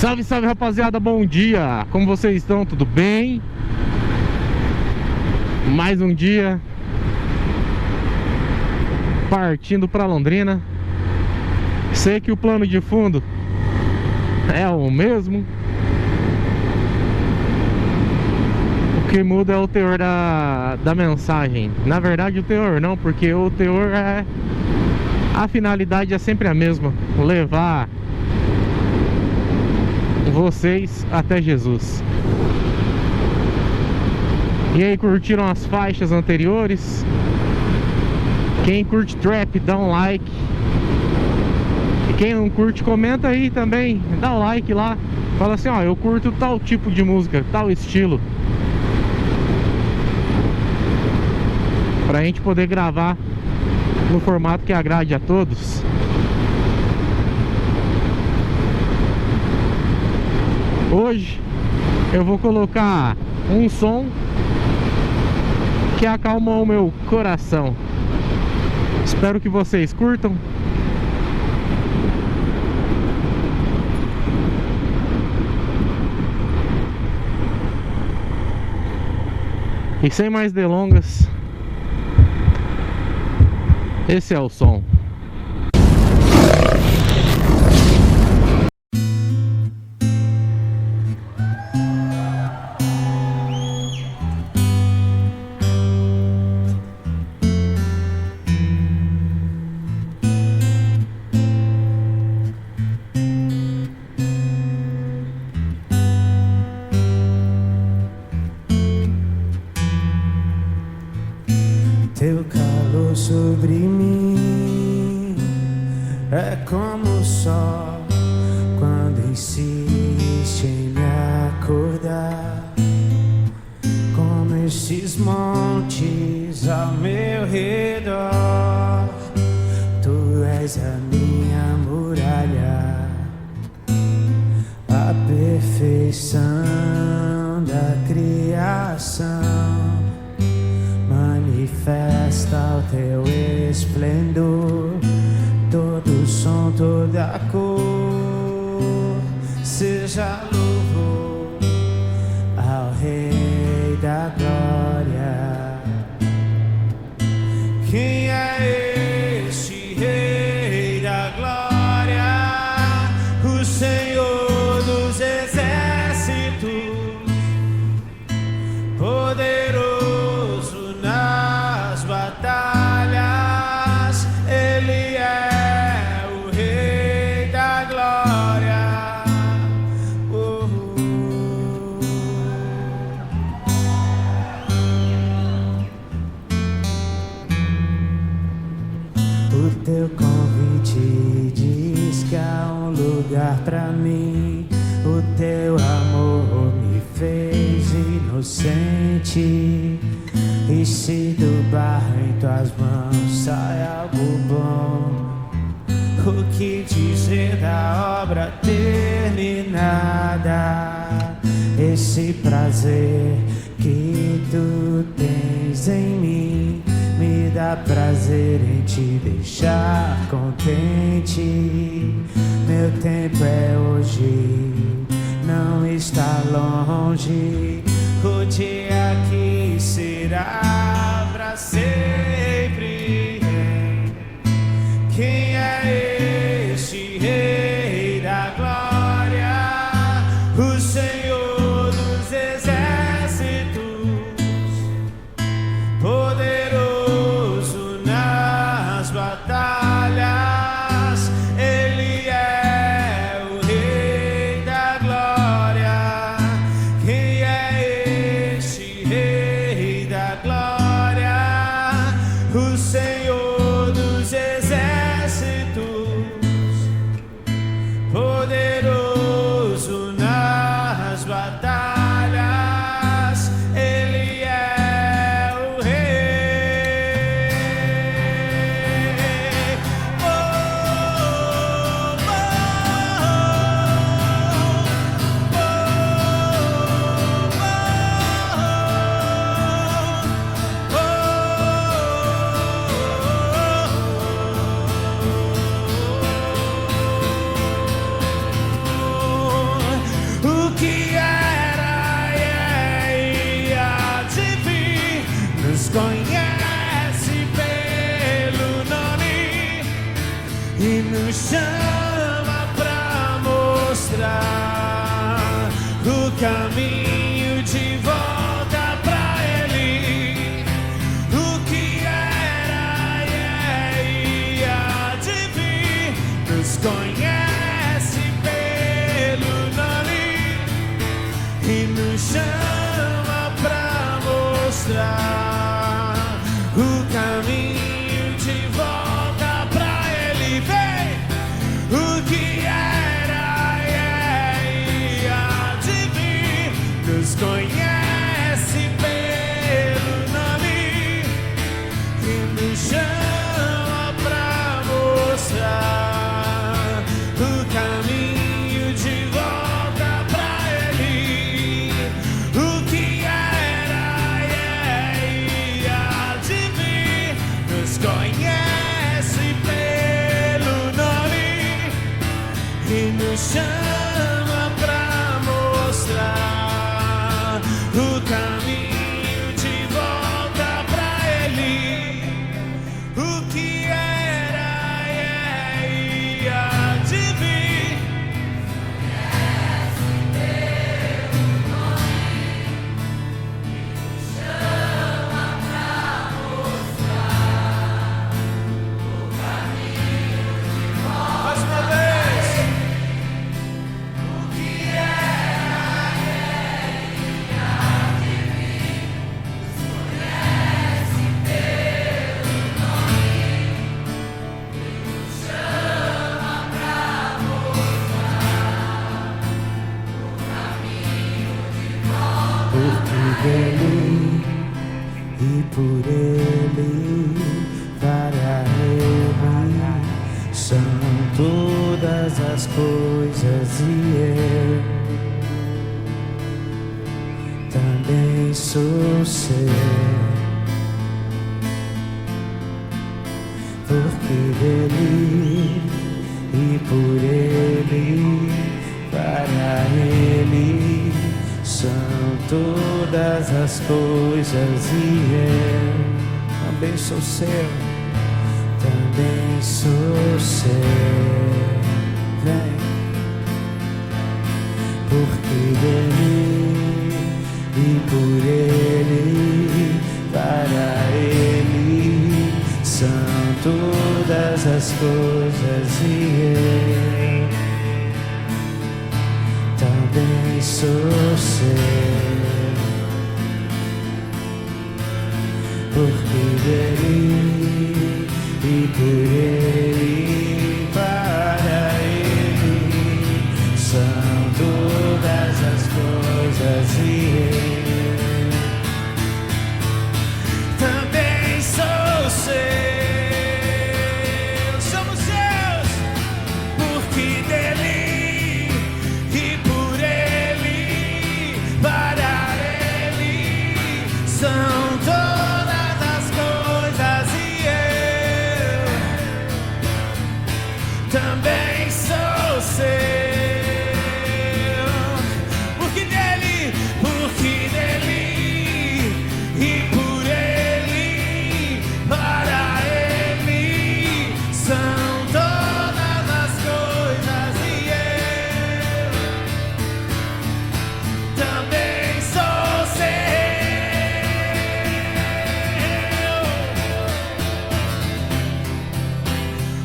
Salve, salve, rapaziada, bom dia! Como vocês estão? Tudo bem? Mais um dia partindo para Londrina. Sei que o plano de fundo é o mesmo. O que muda é o teor da mensagem. Na verdade o teor não, porque o teor é... A finalidade é sempre a mesma: levar vocês até Jesus. E aí, curtiram as faixas anteriores? Quem curte trap, dá um like. E quem não curte, comenta aí também, dá um like lá. Fala assim, ó, eu curto tal tipo de música, tal estilo, pra gente poder gravar no formato que agrade a todos. Hoje eu vou colocar um som que acalma o meu coração. Espero que vocês curtam. E sem mais delongas, esse é o som. Teu calor sobre mim é como o sol quando insiste em me acordar, como esses montes ao meu redor. Tu és a minha muralha, a perfeição da criação. Manifesta o teu esplendor, todo som, toda cor. Seja louvor ao Rei da Glória. Quem é este Rei da Glória? O Senhor dos Exércitos, poderoso batalhas, Ele é o Rei da Glória. O teu convite diz que há um lugar pra mim. O teu amor me fez inocente. E se do barro em tuas mãos sai algo bom, o que dizer da obra terminada? Esse prazer que tu tens em mim me dá prazer em te deixar contente. Meu tempo é hoje, não está longe. O dia que será pra sempre. Quem é este Rei da Glória? O Senhor dos Exércitos, poderoso nas batalhas. Ele é o Rei da Glória. Quem é este Rei da Glória? O Senhor dos Exércitos, poderoso nas batalhas. Ele é o Rei. e nos chama pra mostrar o caminho de volta pra Ele. O que era e há de vir, nos conhece pelo nome e nos chama pra mostrar o caminho de volta pra Ele. Vem! O que era e há de vir, nos conhece pelo nome e nos chama pra mostrar o caminho de volta pra Ele. O que era e há de vir, nos conhece pelo nome e nos chama pra mostrar o caminho de volta pra Ele. O que era e há de vir, mais uma vez. O que era e há de vir, nos conhece pelo nome e nos chama pra mostrar o caminho de volta. Porque dele e por Ele, para Ele são todas as coisas, e eu também sou seu. Porque dele e por Ele, para Ele são todas as coisas, e eu também sou seu, também sou seu. Vem. Porque dele e por Ele, para Ele são todas as coisas, e eu também sou seu. Porque dele e por Ele, para Ele são todas as coisas, e eu também sou seu. Somos seus. Porque dele e por Ele, para Ele são todas as coisas, e eu também sou seu. Porque dele e por Ele, para Ele são todas as coisas, e eu também sou seu.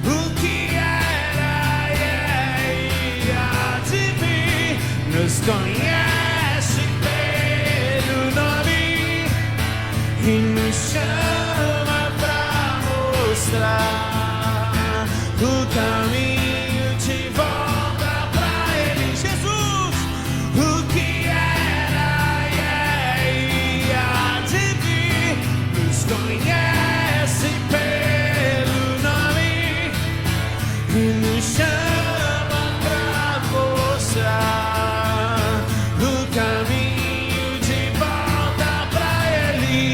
O que era e há de vir, nos conhece pelo nome e nos chama pra mostrar o caminho de volta pra Ele. Jesus, o que era e há de vir, nos conhece pelo nome e nos chama pra mostrar o caminho de volta pra Ele.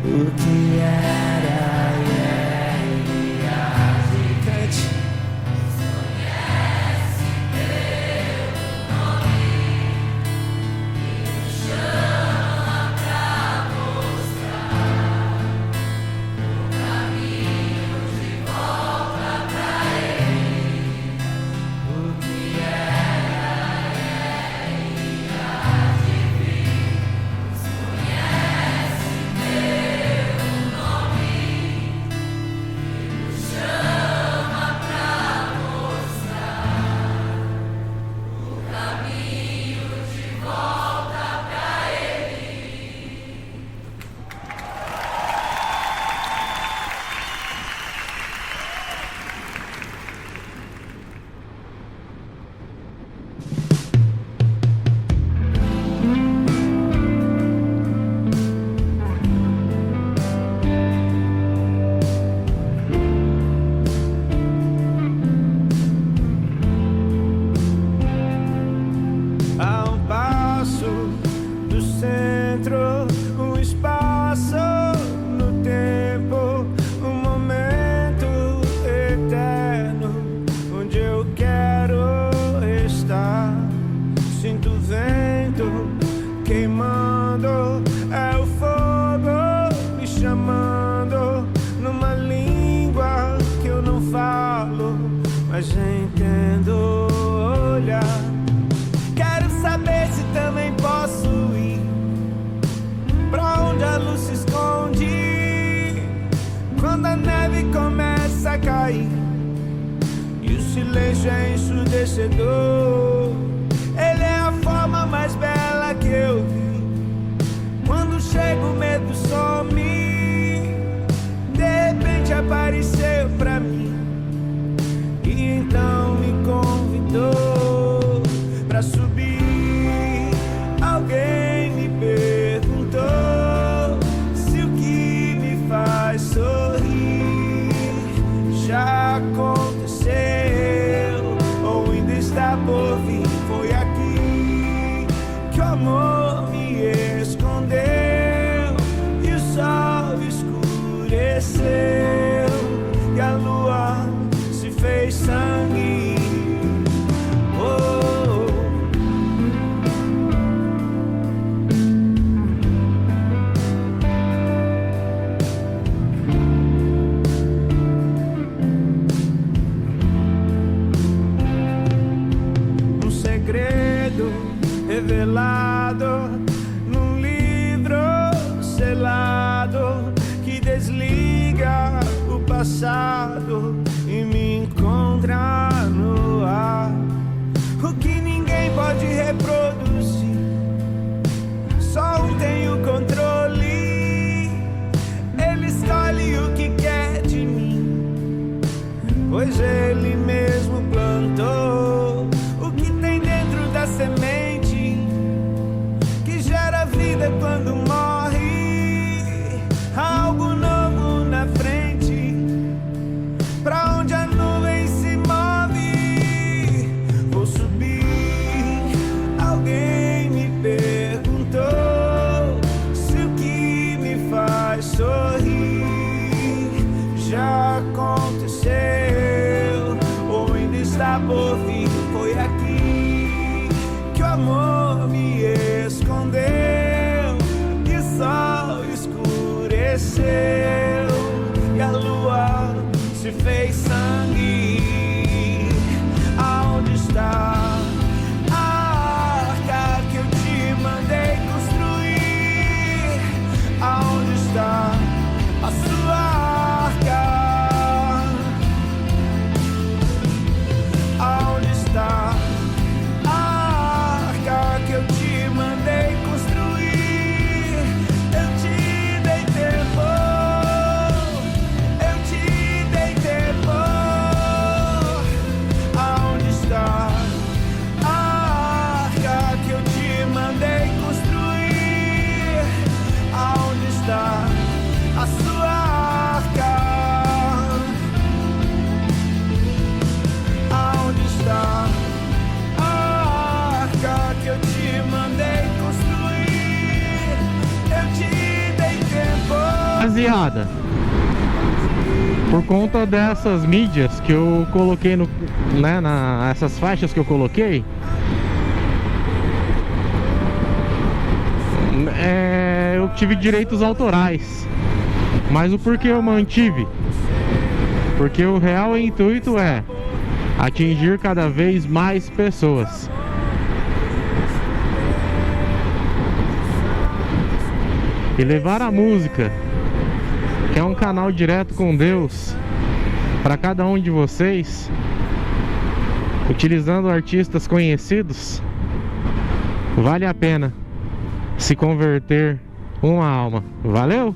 O que era e há de cante. mas entendo olhar. Quero saber se também posso ir pra onde a luz se esconde, quando a neve começa a cair e o silêncio é ensurdecedor. Ele é a forma mais bela que eu vi. Quando chega o medo some, de repente apareceu pra mim e então me convidou pra subir. Alguém me perguntou se o que me faz sorrir já aconteceu ou ainda está por vir. Foi aqui que o amor me escondeu e o sol escureceu e a lua se fez sangue. Um segredo revelado num livro selado que desliga o passado e me encontra no ar. O que ninguém pode reproduzir, só um tem o controle. Ele escolhe o que quer de mim, pois ele mesmo plantou o que tem dentro da semente que gera vida quando morre. Algo novo na frente, pra onde a nuvem se move. Vou subir. Alguém me perguntou se o que me faz sorrir já aconteceu ou ainda está por vir. Foi aqui que o amor me escondeu e o sol escureceu e a lua se fez sangue. Aonde está a arca que eu te mandei construir? Aonde está a sua arca? Aonde está a arca que eu te mandei construir? Eu te dei tempo, eu te dei tempo. Aonde está a arca que eu te mandei construir? Aonde está a sua arca? Aonde está a arca que eu te mandei construir? Eu te dei tempo. Rapaziada, por conta dessas mídias que eu coloquei no, né, essas faixas que eu coloquei, eu tive direitos autorais. Mas o porquê eu mantive? Porque o real intuito é atingir cada vez mais pessoas. E levar a música, que é um canal direto com Deus, para cada um de vocês, utilizando artistas conhecidos. Vale a pena se converter uma alma. Valeu?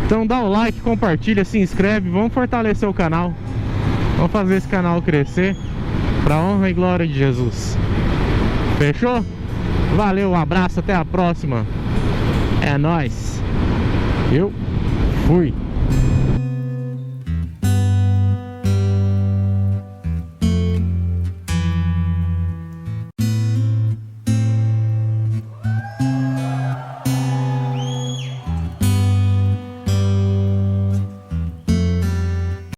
Então dá o like, compartilha, se inscreve. Vamos fortalecer o canal. Vamos fazer esse canal crescer, pra honra e glória de Jesus. Fechou? Valeu, um abraço, até a próxima. É nóis. Eu fui.